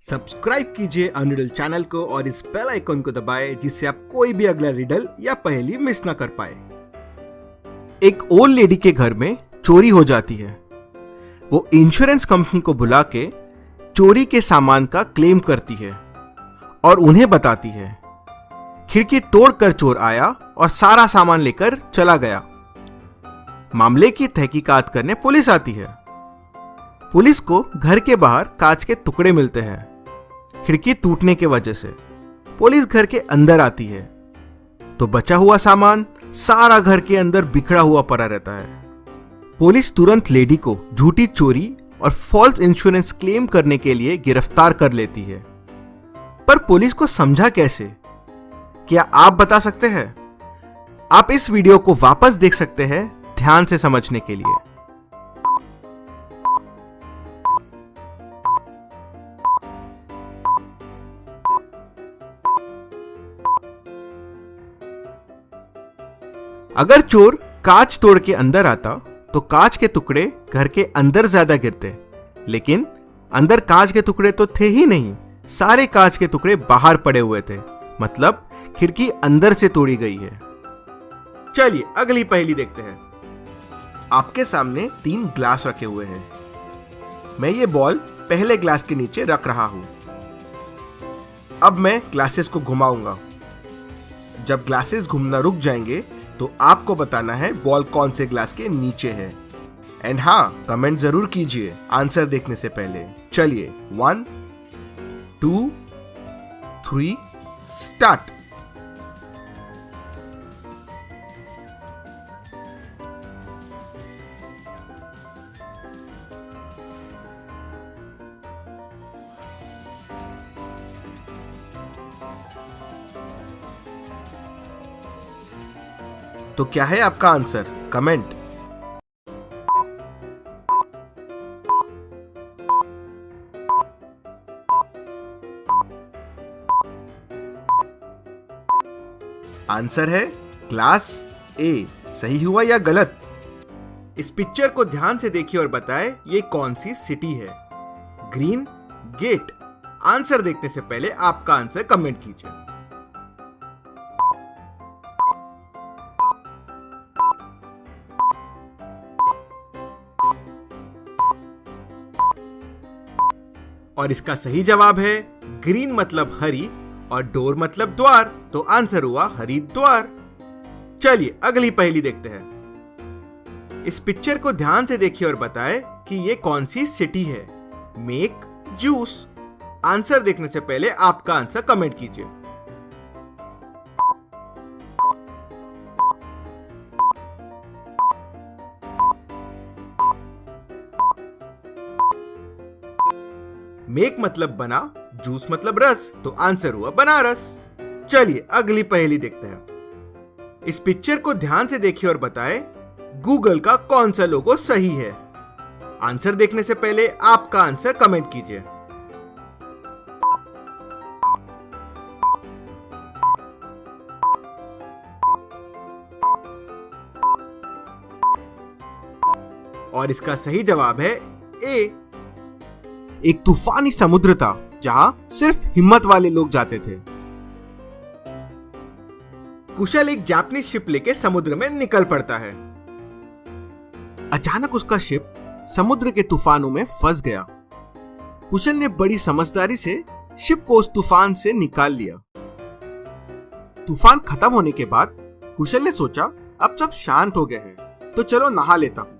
Subscribe कीजिए अनरिडल channel को और इस बेल आइकन को दबाएं जिससे आप कोई भी अगला रिडल या पहेली मिस ना कर पाए। एक ओल्ड लेडी के घर में चोरी हो जाती है। वो इंश्योरेंस कंपनी को बुला के चोरी के सामान का क्लेम करती है और उन्हें बताती है। खिड़की तोड़कर चोर आया और सारा सामान लेकर चला गया। मामले की तहकीकात करने पुलिस आती है। पुलिस को घर के बाहर कांच के टुकड़े मिलते हैं। खिड़की टूटने के वजह से पुलिस घर के अंदर आती है तो बचा हुआ सामान सारा घर के अंदर बिखरा हुआ पड़ा रहता है। पुलिस तुरंत लेडी को झूठी चोरी और फॉल्स इंश्योरेंस क्लेम करने के लिए गिरफ्तार कर लेती है। पर पुलिस को समझा कैसे? क्या आप बता सकते हैं? आप इस वीडियो को वापस देख सकते हैं ध्यान से समझने के लिए। अगर चोर कांच तोड़ के अंदर आता तो कांच के टुकड़े घर के अंदर ज्यादा गिरते, लेकिन अंदर कांच के टुकड़े तो थे ही नहीं। सारे कांच के टुकड़े बाहर पड़े हुए थे, मतलब खिड़की अंदर से तोड़ी गई है। चलिए अगली पहेली देखते हैं। आपके सामने 3 ग्लास रखे हुए हैं। मैं ये बॉल पहले ग्लास के नीचे रख रहा हूं। अब मैं ग्लासेस को घुमाऊंगा। जब ग्लासेस घूमना रुक जाएंगे तो आपको बताना है बॉल कौन से ग्लास के नीचे है। एंड हाँ, कमेंट जरूर कीजिए आंसर देखने से पहले। चलिए 1 2 3 स्टार्ट। तो क्या है आपका आंसर? कमेंट। आंसर है ग्लास ए। सही हुआ या गलत? इस पिक्चर को ध्यान से देखिए और बताएं ये कौन सी सिटी है। Green gate. आंसर देखने से पहले आपका आंसर कमेंट कीजिए। और इसका सही जवाब है ग्रीन मतलब हरी और डोर मतलब द्वार, तो आंसर हुआ हरिद्वार। चलिए अगली पहेली देखते हैं। इस पिक्चर को ध्यान से देखिए और बताएं कि ये कौन सी सिटी है। Make juice. आंसर देखने से पहले आपका आंसर कमेंट कीजिए। मेक मतलब बना, जूस मतलब रस, तो आंसर हुआ बनारस। चलिए अगली पहेली देखते हैं। इस पिक्चर को ध्यान से देखिए और बताएं गूगल का कौन सा लोगो सही है। आंसर देखने से पहले आपका आंसर कमेंट कीजिए। और इसका सही जवाब है ए। एक तूफानी समुद्र था जहां सिर्फ हिम्मत वाले लोग जाते थे। कुशल एक जापानीज शिप लेके समुद्र में निकल पड़ता है। अचानक उसका शिप समुद्र के तूफानों में फंस गया। कुशल ने बड़ी समझदारी से शिप को उस तूफान से निकाल लिया। तूफान खत्म होने के बाद कुशल ने सोचा अब सब शांत हो गए हैं तो चलो नहा लेता हूं।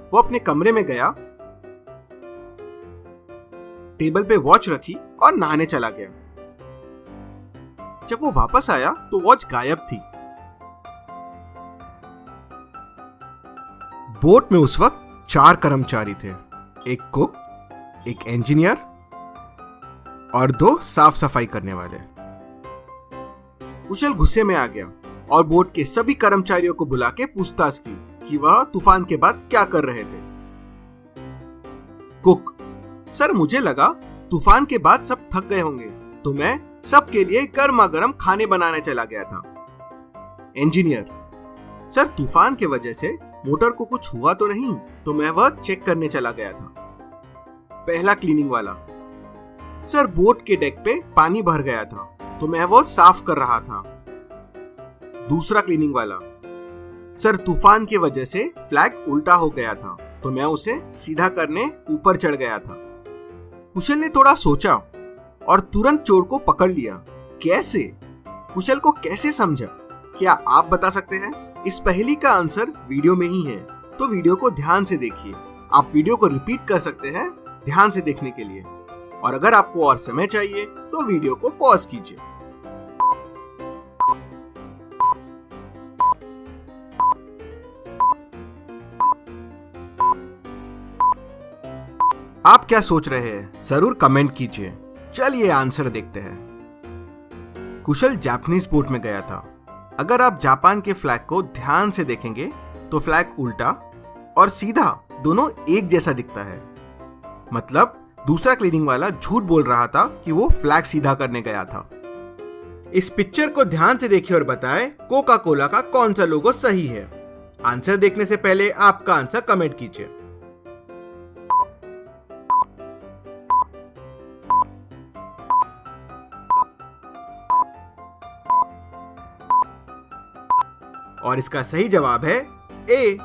वो अपने कमरे में गया, टेबल पे वॉच रखी और नहाने चला गया। जब वो वापस आया तो वॉच गायब थी। बोट में उस वक्त 4 कर्मचारी थे, एक कुक, एक इंजीनियर और 2 साफ सफाई करने वाले। कुशल गुस्से में आ गया और बोट के सभी कर्मचारियों को बुला के पूछताछ की कि वह तूफान के बाद क्या कर रहे थे। कुक: सर, मुझे लगा तूफान के बाद सब थक गए होंगे तो मैं सबके लिए गर्मा गर्म खाने बनाने चला गया था। इंजीनियर: सर, तूफान की वजह से मोटर को कुछ हुआ तो नहीं तो मैं वह चेक करने चला गया था। पहला क्लीनिंग वाला: सर बोट के डेक पे पानी भर गया था तो मैं वो साफ कर रहा था। दूसरा क्लीनिंग वाला, सर तूफान की वजह से फ्लैग उल्टा हो गया था तो मैं उसे सीधा करने ऊपर चढ़ गया था। कुशल ने थोड़ा सोचा और तुरंत चोर को पकड़ लिया। कैसे? कुशल को कैसे समझा? क्या आप बता सकते हैं? इस पहेली का आंसर वीडियो में ही है, तो वीडियो को ध्यान से देखिए। आप वीडियो को रिपीट कर सकते हैं ध्यान से देखने के लिए, और अगर आपको और समय चाहिए तो वीडियो को पॉज कीजिए। आप क्या सोच रहे हैं जरूर कमेंट कीजिए। चलिए आंसर देखते हैं। कुशल जापानीज बोट में गया था। अगर आप जापान के फ्लैग को ध्यान से देखेंगे तो फ्लैग उल्टा और सीधा दोनों एक जैसा दिखता है। मतलब दूसरा क्लीनिंग वाला झूठ बोल रहा था कि वो फ्लैग सीधा करने गया था। इस पिक्चर को ध्यान से देखिए और बताएं कोका कोला का कौन सा लोगो सही है। आंसर देखने से पहले आपका आंसर कमेंट कीजिए। और इसका सही जवाब है ए।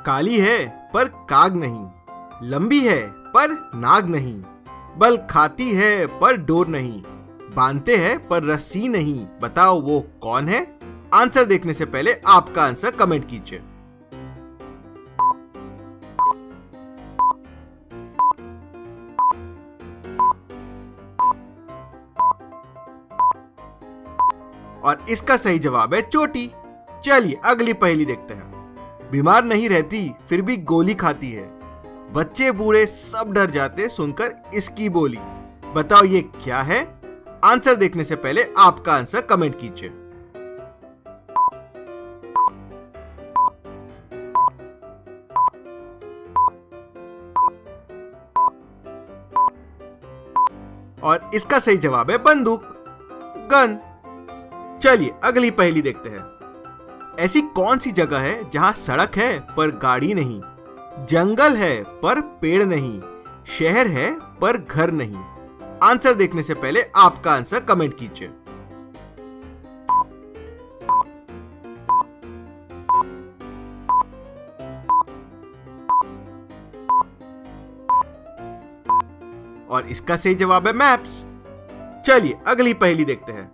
काली है पर काग नहीं, लंबी है पर नाग नहीं, बल खाती है पर डोर नहीं, बांधते हैं पर रस्सी नहीं। बताओ वो कौन है? आंसर देखने से पहले आपका आंसर कमेंट कीजिए। और इसका सही जवाब है चोटी। चलिए अगली पहेली देखते हैं। बीमार नहीं रहती फिर भी गोली खाती है, बच्चे बूढ़े सब डर जाते सुनकर इसकी बोली। बताओ ये क्या है? आंसर देखने से पहले आपका आंसर कमेंट कीजिए। और इसका सही जवाब है बंदूक, गन। चलिए अगली पहेली देखते हैं। ऐसी कौन सी जगह है जहां सड़क है पर गाड़ी नहीं, जंगल है पर पेड़ नहीं, शहर है पर घर नहीं। आंसर देखने से पहले आपका आंसर कमेंट कीजिए। और इसका सही जवाब है मैप्स। चलिए अगली पहेली देखते हैं।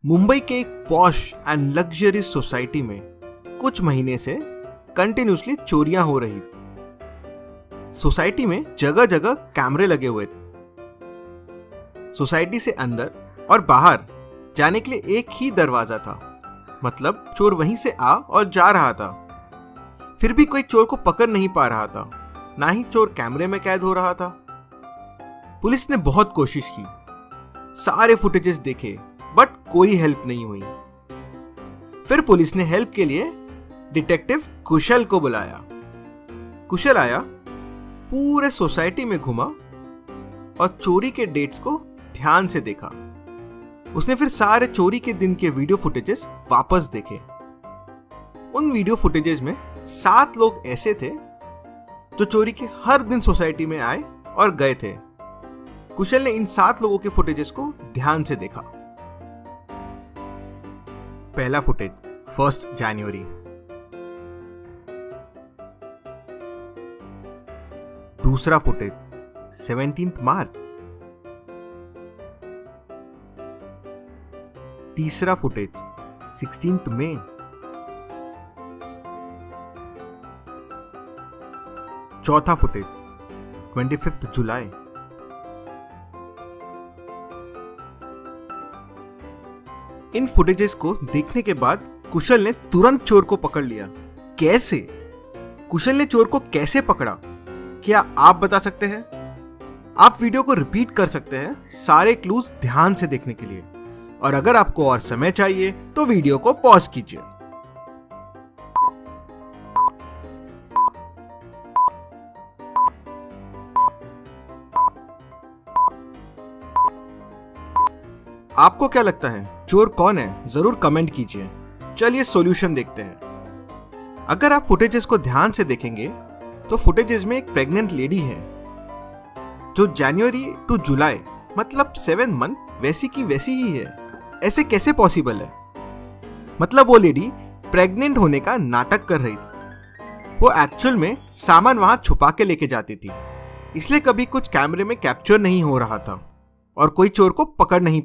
मुंबई के एक पॉश एंड लग्जरी सोसाइटी में कुछ महीने से कंटिन्यूसली चोरियां हो रही थी। सोसाइटी में जगह जगह कैमरे लगे हुए थे। सोसाइटी से अंदर और बाहर जाने के लिए एक ही दरवाजा था, मतलब चोर वहीं से आ और जा रहा था। फिर भी कोई चोर को पकड़ नहीं पा रहा था, ना ही चोर कैमरे में कैद हो रहा था। पुलिस ने बहुत कोशिश की, सारे फुटेजेस देखे, बट कोई हेल्प नहीं हुई। फिर पुलिस ने हेल्प के लिए डिटेक्टिव कुशल को बुलाया। कुशल आया, पूरे सोसाइटी में घुमा और चोरी के डेट्स को ध्यान से देखा। उसने फिर सारे चोरी के दिन के वीडियो फुटेजेस वापस देखे। उन वीडियो फुटेजेस में 7 लोग ऐसे थे जो चोरी के हर दिन सोसाइटी में आए और गए थे। कुशल ने इन 7 लोगों के फुटेजेस को ध्यान से देखा। पहला फुटेज 1 जनवरी, दूसरा फुटेज 17 मार्च, तीसरा फुटेज 16 मई, चौथा फुटेज 25 जुलाई, इन फुटेजेस को देखने के बाद कुशल ने तुरंत चोर को पकड़ लिया। कैसे? कुशल ने चोर को कैसे पकड़ा? क्या आप बता सकते हैं? आप वीडियो को रिपीट कर सकते हैं सारे क्लूज ध्यान से देखने के लिए, और अगर आपको और समय चाहिए तो वीडियो को पॉज कीजिए। आपको क्या लगता है चोर कौन है? जरूर कमेंट कीजिए। चलिए सॉल्यूशन देखते हैं। अगर आप फुटेजेस को ध्यान से देखेंगे तो फुटेजेस में एक प्रेग्नेंट लेडी है जो जनवरी टू जुलाई मतलब 7 मंथ वैसी की वैसी ही है। ऐसे कैसे पॉसिबल है? मतलब वो लेडी प्रेग्नेंट होने का नाटक कर रही थी। वो एक्चुअल में सामान वहां छुपा के लेके जाती थी, इसलिए कभी कुछ कैमरे में कैप्चर नहीं हो रहा था और कोई चोर को पकड़ नहीं